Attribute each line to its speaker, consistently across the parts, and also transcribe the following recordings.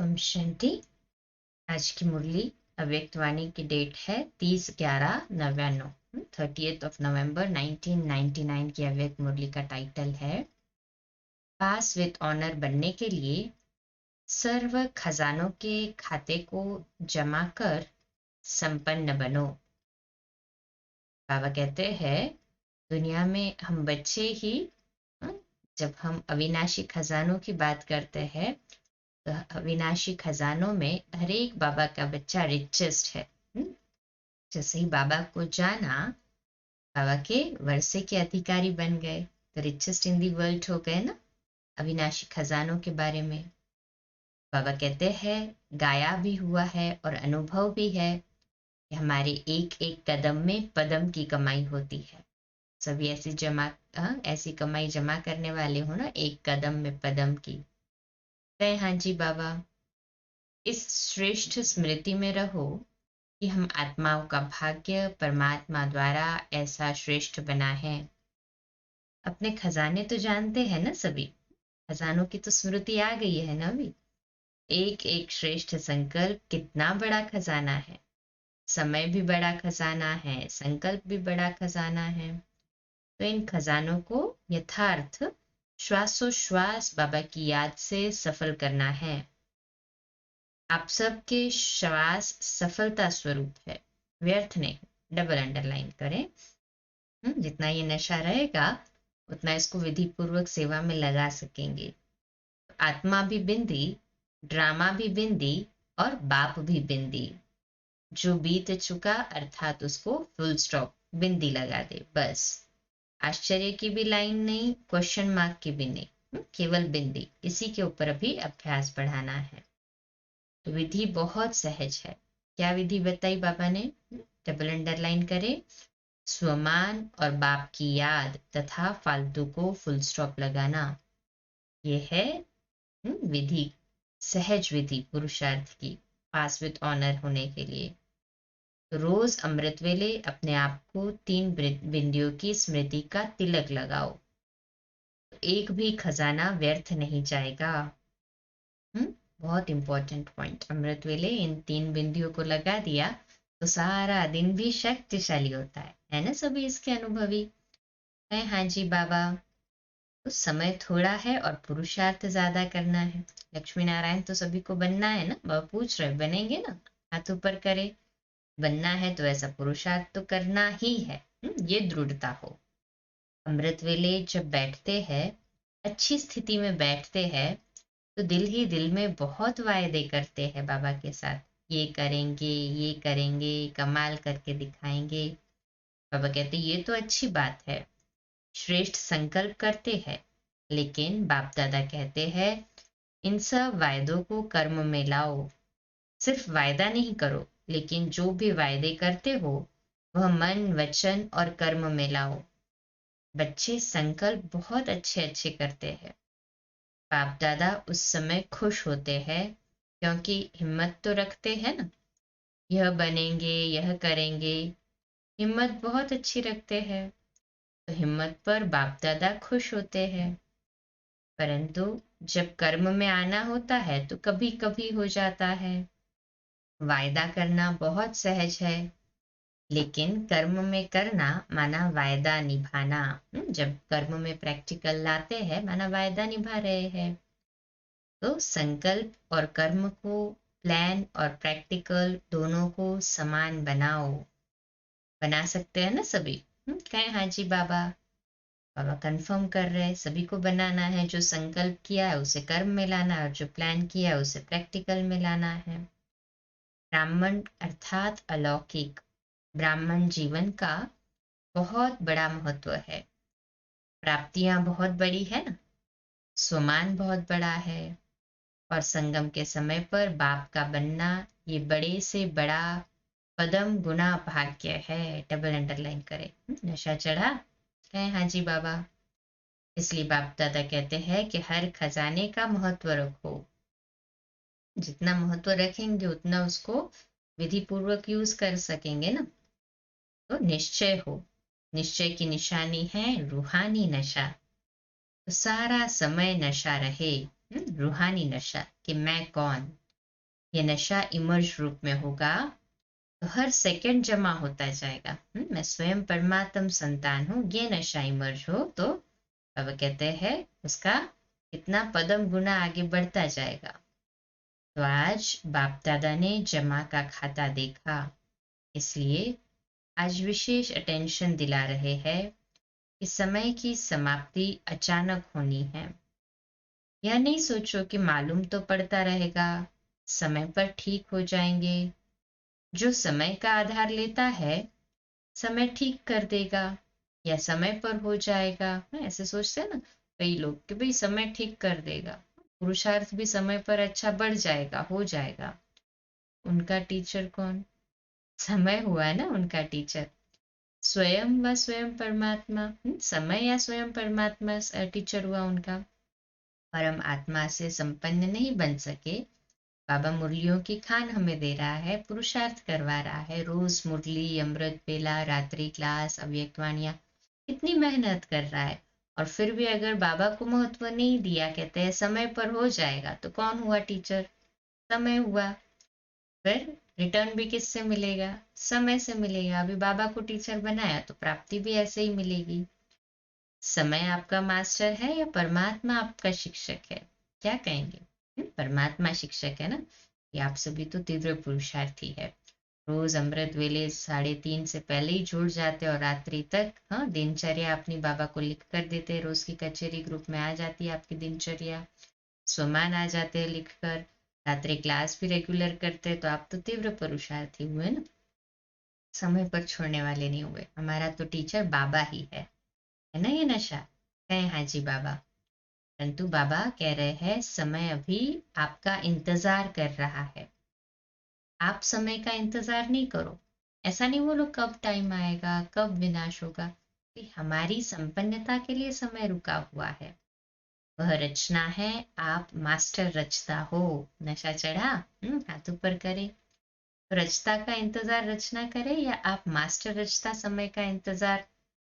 Speaker 1: ओम शांति। आज की मुरली अव्यक्त वाणी की डेट है 30/11/99 30 नवंबर 1999 की अव्यक्त मुरली का टाइटल है पास विद ऑनर बनने के लिए सर्व खजानों के खाते को जमा कर संपन्न बनो। बाबा कहते हैं दुनिया में हम बच्चे ही हम्म, जब हम अविनाशी खजानों की बात करते हैं तो अविनाशी खजानों में हर एक बाबा का बच्चा रिचेस्ट है। जैसे ही बाबा को जाना, बाबा के वर्षे के अधिकारी बन गए तो रिचेस्ट इन दी वर्ल्ड हो गए ना। अविनाशी खजानों के बारे में बाबा कहते हैं गाया भी हुआ है और अनुभव भी है कि हमारे एक एक कदम में पदम की कमाई होती है। सभी ऐसी कमाई जमा करने वाले हो ना, एक कदम में पदम की। कहे हाँ जी बाबा, इस श्रेष्ठ स्मृति में रहो कि हम आत्माओं का भाग्य परमात्मा द्वारा ऐसा श्रेष्ठ बना है। अपने खजाने तो जानते हैं ना सभी, खजानों की तो स्मृति आ गई है ना अभी। एक एक श्रेष्ठ संकल्प कितना बड़ा खजाना है। समय भी बड़ा खजाना है, संकल्प भी बड़ा खजाना है। तो इन खजानों को यथार्थ श्वासोश्वास बाबा की याद से सफल करना है। आप सबके श्वास सफलता स्वरूप है, व्यर्थ नहीं। डबल अंडरलाइन करें। जितना ये नशा रहेगा उतना इसको विधि पूर्वक सेवा में लगा सकेंगे। आत्मा भी बिंदी, ड्रामा भी बिंदी और बाप भी बिंदी। जो बीत चुका अर्थात उसको फुल स्टॉप बिंदी लगा दे बस। आश्चर्य की भी लाइन नहीं, क्वेश्चन मार्क की भी नहीं, केवल बिंदी। इसी के ऊपर अभी अभ्यास बढ़ाना है। तो विधि बहुत सहज है। क्या विधि बताई बाबा ने? डबल अंडरलाइन करें। स्वमान और बाप की याद तथा फालतू को फुल स्टॉप लगाना, ये है विधि, सहज विधि पुरुषार्थ की, पास विद ऑनर होने के लिए। रोज अमृत वेले अपने आप को 3 बिंदियों की स्मृति का तिलक लगाओ। एक भी खजाना व्यर्थ नहीं जाएगा। बहुत इंपॉर्टेंट पॉइंट। अमृत वेले इन 3 बिंदियों को लगा दिया तो सारा दिन भी शक्तिशाली होता है ना। सभी इसके अनुभवी है। हाँ जी बाबा, तो समय थोड़ा है और पुरुषार्थ ज्यादा करना है। लक्ष्मी नारायण तो सभी को बनना है ना। बाबा पूछ रहे बनेंगे ना? हाथ ऊपर करे। बनना है तो ऐसा पुरुषार्थ तो करना ही है। ये दृढ़ता हो। अमृत वेले जब बैठते हैं, अच्छी स्थिति में बैठते हैं, तो दिल ही दिल में बहुत वायदे करते हैं बाबा के साथ। ये करेंगे, ये करेंगे, कमाल करके दिखाएंगे। बाबा कहते ये तो अच्छी बात है, श्रेष्ठ संकल्प करते हैं। लेकिन बाप दादा कहते हैं इन सब वायदों को कर्म में लाओ। सिर्फ वायदा नहीं करो, लेकिन जो भी वायदे करते हो वह मन वचन और कर्म में लाओ। बच्चे संकल्प बहुत अच्छे अच्छे करते हैं। बाप दादा उस समय खुश होते हैं क्योंकि हिम्मत तो रखते हैं ना। यह बनेंगे, यह करेंगे, हिम्मत बहुत अच्छी रखते हैं। तो हिम्मत पर बाप दादा खुश होते हैं। परंतु जब कर्म में आना होता है तो कभी कभी हो जाता है। वायदा करना बहुत सहज है, लेकिन कर्म में करना माना वायदा निभाना। जब कर्म में प्रैक्टिकल लाते हैं माना वायदा निभा रहे हैं। तो संकल्प और कर्म को, प्लान और प्रैक्टिकल दोनों को समान बनाओ। बना सकते हैं ना सभी? कहें हाँ जी बाबा। बाबा कंफर्म कर रहे हैं सभी को बनाना है। जो संकल्प किया है उसे कर्म में लाना है और जो प्लान किया है उसे प्रैक्टिकल में लाना है। ब्राह्मण अर्थात अलौकिक, ब्राह्मण जीवन का बहुत बड़ा महत्व है। प्राप्तियां बहुत बड़ी है ना, स्वमान बहुत बड़ा है, और संगम के समय पर बाप का बनना ये बड़े से बड़ा पदम गुना भाग्य है। डबल अंडरलाइन करें। नशा चढ़ा? कहें हाँ जी बाबा। इसलिए बाप दादा कहते हैं कि हर खजाने का महत्व रखो। जितना महत्व रखेंगे उतना उसको विधि पूर्वक यूज कर सकेंगे ना। तो निश्चय हो, निश्चय की निशानी है रूहानी नशा। तो सारा समय नशा रहे, रूहानी नशा कि मैं कौन, ये नशा इमर्ज रूप में होगा तो हर सेकंड जमा होता जाएगा। मैं स्वयं परमात्म संतान हूँ, ये नशा इमर्ज हो तो बाबा कहते हैं उसका कितना पदम गुना आगे बढ़ता जाएगा। तो आज बाप दादा ने जमा का खाता देखा, इसलिए आज विशेष अटेंशन दिला रहे हैं कि समय की समाप्ति अचानक होनी है। यह नहीं सोचो कि मालूम तो पड़ता रहेगा, समय पर ठीक हो जाएंगे। जो समय का आधार लेता है समय ठीक कर देगा या समय पर हो जाएगा। ऐसे सोचते हैं ना कई लोग कि भाई समय ठीक कर देगा, पुरुषार्थ भी समय पर अच्छा बढ़ जाएगा, हो जाएगा। उनका टीचर कौन? समय हुआ है ना उनका टीचर। स्वयं व स्वयं परमात्मा, समय या स्वयं परमात्मा टीचर हुआ उनका। परम आत्मा से संपन्न नहीं बन सके, बाबा मुरलियों की खान हमें दे रहा है, पुरुषार्थ करवा रहा है, रोज मुरली, अमृत बेला, रात्रि क्लास, अव्यक्तवाणियां, कितनी मेहनत कर रहा है। और फिर भी अगर बाबा को महत्व नहीं दिया, कहते हैं समय पर हो जाएगा, तो कौन हुआ टीचर? समय हुआ। फिर रिटर्न भी किससे मिलेगा? समय से मिलेगा। अभी बाबा को टीचर बनाया तो प्राप्ति भी ऐसे ही मिलेगी। समय आपका मास्टर है या परमात्मा आपका शिक्षक है? क्या कहेंगे? परमात्मा शिक्षक है ना। ये आप सभी तो तीव्र पुरुषार्थी है, रोज अमृत वेले 3:30 से पहले ही जुड़ जाते और रात्रि तक दिनचर्या अपनी बाबा को लिख कर देते। रोज की कचेरी ग्रुप में आ जाती है आपकी दिनचर्या, स्वमान आ जाते हैं लिखकर, रात्रि क्लास भी रेगुलर करते। तो आप तो तीव्र पुरुषार्थी हुए ना, समय पर छोड़ने वाले नहीं हुए। हमारा तो टीचर बाबा ही है ना ये नशा। कहें हाँ जी बाबा। परंतु बाबा कह रहे हैं समय अभी आपका इंतजार कर रहा है। आप समय का इंतजार नहीं करो। ऐसा नहीं बोलो कब टाइम आएगा, कब विनाश होगा। कि हमारी संपन्नता के लिए समय रुका हुआ है। वह रचना है, आप मास्टर रचता हो। नशा चढ़ा, हाथ ऊपर करे। तो रचता का इंतजार रचना करे या आप मास्टर रचता समय का इंतजार?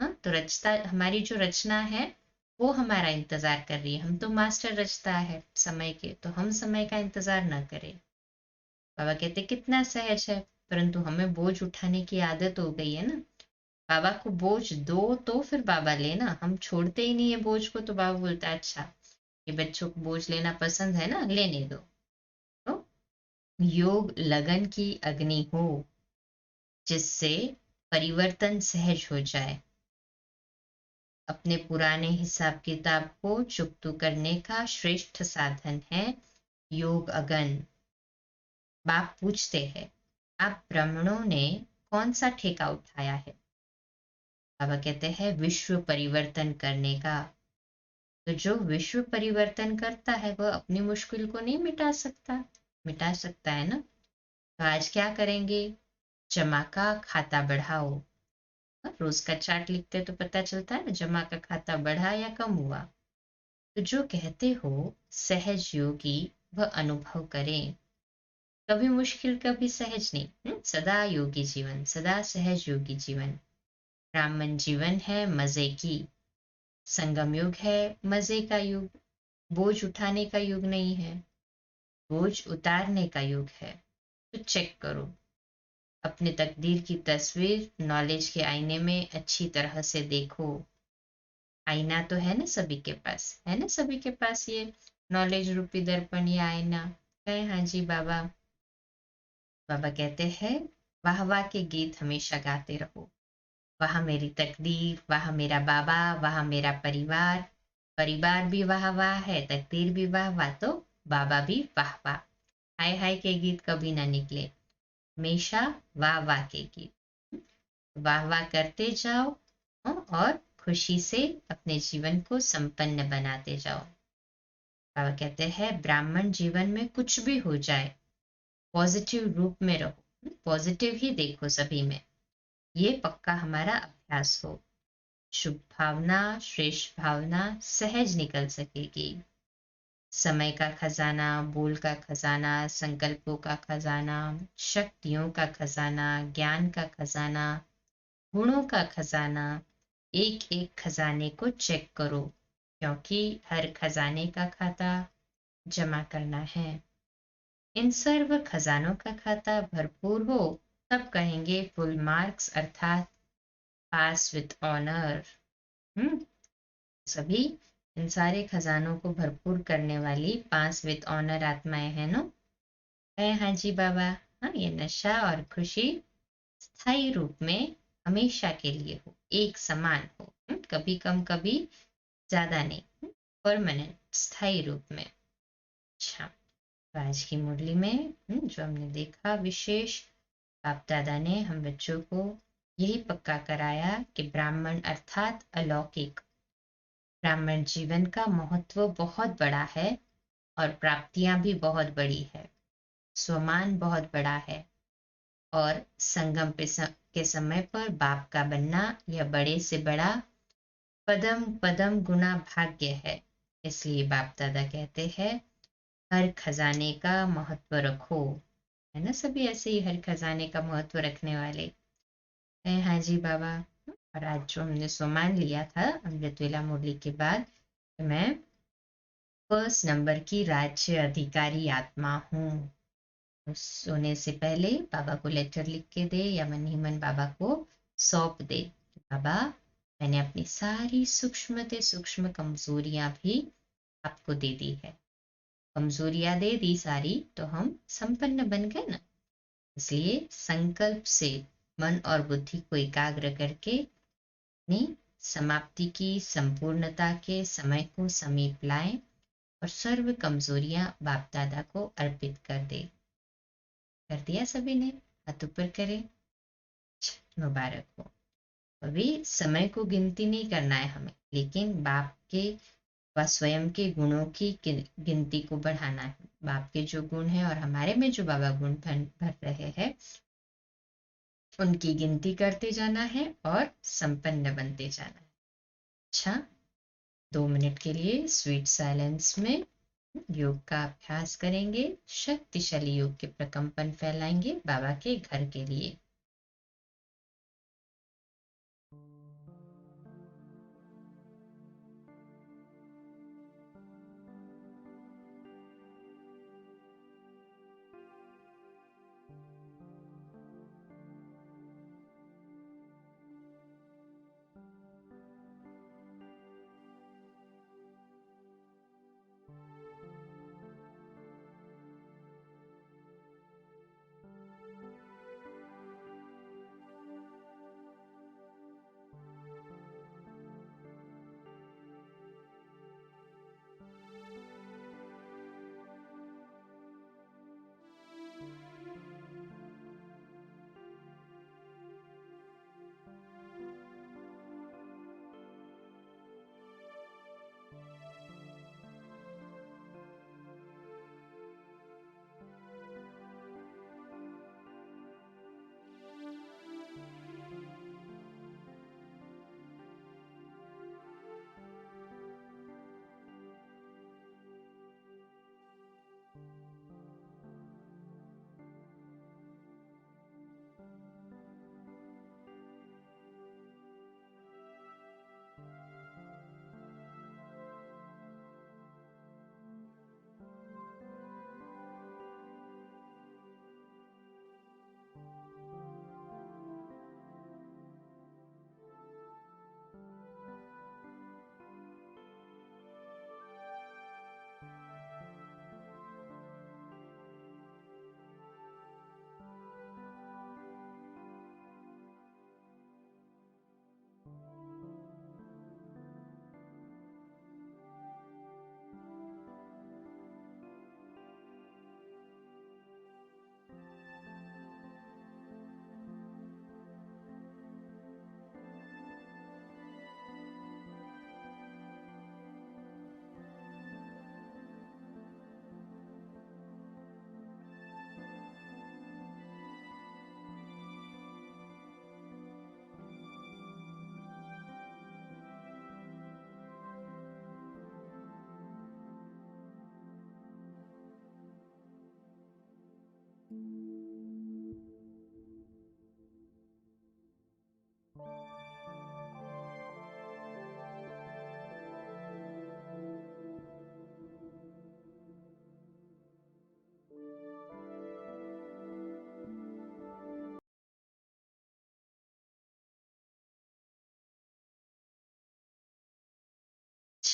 Speaker 1: तो रचता, हमारी जो रचना है वो हमारा इंतजार कर रही है। हम तो मास्टर रचता है समय के, तो हम समय का इंतजार ना करें। बाबा कहते कितना सहज है, परंतु हमें बोझ उठाने की आदत हो गई है ना। बाबा को बोझ दो तो फिर बाबा लेना, हम छोड़ते ही नहीं है बोझ को। तो बाबा बोलता है अच्छा ये बच्चों को बोझ लेना पसंद है ना, लेने दो। तो योग लगन की अग्नि हो, जिससे परिवर्तन सहज हो जाए। अपने पुराने हिसाब किताब को चुकतू करने का श्रेष्ठ साधन है योग अगन। बाप पूछते हैं आप ब्राह्मणों ने कौन सा ठेका उठाया है? बाबा कहते हैं विश्व परिवर्तन करने का। तो जो विश्व परिवर्तन करता है वह अपनी मुश्किल को नहीं मिटा सकता? मिटा सकता है ना। तो आज क्या करेंगे? जमा का खाता बढ़ाओ। रोज का चार्ट लिखते तो पता चलता है ना जमा का खाता बढ़ा या कम हुआ। तो जो कहते हो सहज योगी वह अनुभव करें। कभी मुश्किल कभी सहज नहीं, सदा योगी जीवन, सदा सहज योगी जीवन। ब्राह्मण जीवन है मजे की, संगम युग है मजे का युग। बोझ उठाने का युग नहीं है, बोझ उतारने का युग है। तो चेक करो अपनी तकदीर की तस्वीर, नॉलेज के आईने में अच्छी तरह से देखो। आईना तो है ना सभी के पास, है ना सभी के पास ये नॉलेज रूपी दर्पण या आईना है। हाँ जी बाबा। बाबा कहते हैं वाह वाह के गीत हमेशा गाते रहो। वाह मेरी तकदीर, वाह मेरा बाबा, वाह मेरा परिवार। परिवार भी वाह वाह है, तकदीर भी वाह वाह, तो बाबा भी वाह वाह। हाय हाय के गीत कभी ना निकले, हमेशा वाह वाह के गीत। वाह वाह करते जाओ और खुशी से अपने जीवन को संपन्न बनाते जाओ। बाबा कहते हैं ब्राह्मण जीवन में कुछ भी हो जाए पॉजिटिव रूप में रहो, पॉजिटिव ही देखो सभी में। ये पक्का हमारा अभ्यास हो। शुभ भावना, श्रेष्ठ भावना सहज निकल सकेगी। समय का खजाना, बोल का खजाना, संकल्पों का खजाना, शक्तियों का खजाना, ज्ञान का खजाना, गुणों का खजाना। एक एक खजाने को चेक करो, क्योंकि हर खजाने का खाता जमा करना है। इन सर्व खजानों का खाता भरपूर हो तब कहेंगे फुल मार्क्स अर्थात पास विथ ऑनर। हम्म सभी इन सारे खजानों को भरपूर करने वाली पास विथ ऑनर आत्माएं हैं ना। है हाँ जी बाबा। हाँ, ये नशा और खुशी स्थायी रूप में हमेशा के लिए हो, एक समान हो, कभी कम कभी ज्यादा नहीं, परमानेंट स्थायी रूप में। अच्छा, तो आज की मुरली में जो हमने देखा विशेष, बाप दादा ने हम बच्चों को यही पक्का कराया कि ब्राह्मण अर्थात अलौकिक, ब्राह्मण जीवन का महत्व बहुत बड़ा है और प्राप्तियां भी बहुत बड़ी है, स्वमान बहुत बड़ा है, और संगम के समय पर बाप का बनना यह बड़े से बड़ा पदम पदम गुना भाग्य है। इसलिए बाप दादा कहते हैं हर खजाने का महत्व रखो। है ना, सभी ऐसे ही हर खजाने का महत्व रखने वाले हैं। हाँ जी बाबा। और आज जो हमने सोमान लिया था अमृत वेला मुरली के बाद, मैं फर्स्ट नंबर की राज्य अधिकारी आत्मा हूँ। सोने से पहले बाबा को लेटर लिख के दे या मन ही मन बाबा को सौंप दे, बाबा मैंने अपनी सारी सूक्ष्म से सूक्ष्म कमजोरियां भी आपको दे दी है, कमजोरियां दे दी सारी तो हम संपन्न बन गए ना। इसलिए संकल्प से मन और बुद्धि को एकाग्र करके अपनी समाप्ति की संपूर्णता के समय को समीप लाएं और सर्व कमजोरियां बाप दादा को अर्पित कर दे। कर दिया सभी ने? हाथ ऊपर करें। मुबारक हो। अभी समय को गिनती नहीं करना है हमें, लेकिन बाप के व स्वयं के गुणों की गिनती को बढ़ाना है। बाप के जो गुण हैं और हमारे में जो बाबा गुण भर रहे हैं उनकी गिनती करते जाना है और संपन्न बनते जाना है। अच्छा, 2 मिनट के लिए स्वीट साइलेंस में योग का अभ्यास करेंगे, शक्तिशाली योग के प्रकंपन फैलाएंगे बाबा के घर के लिए।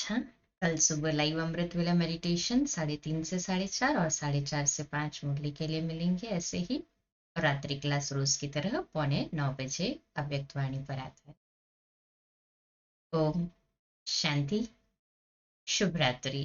Speaker 1: अच्छा, कल सुबह लाइव अमृत वेला मेडिटेशन 3:30 से 4:30 और 4:30 से 5 मुरली के लिए मिलेंगे ऐसे ही। और रात्रि क्लास रोज की तरह 8:45 अव्यक्त वाणी पर आता है। ओम शांति, शुभ रात्रि।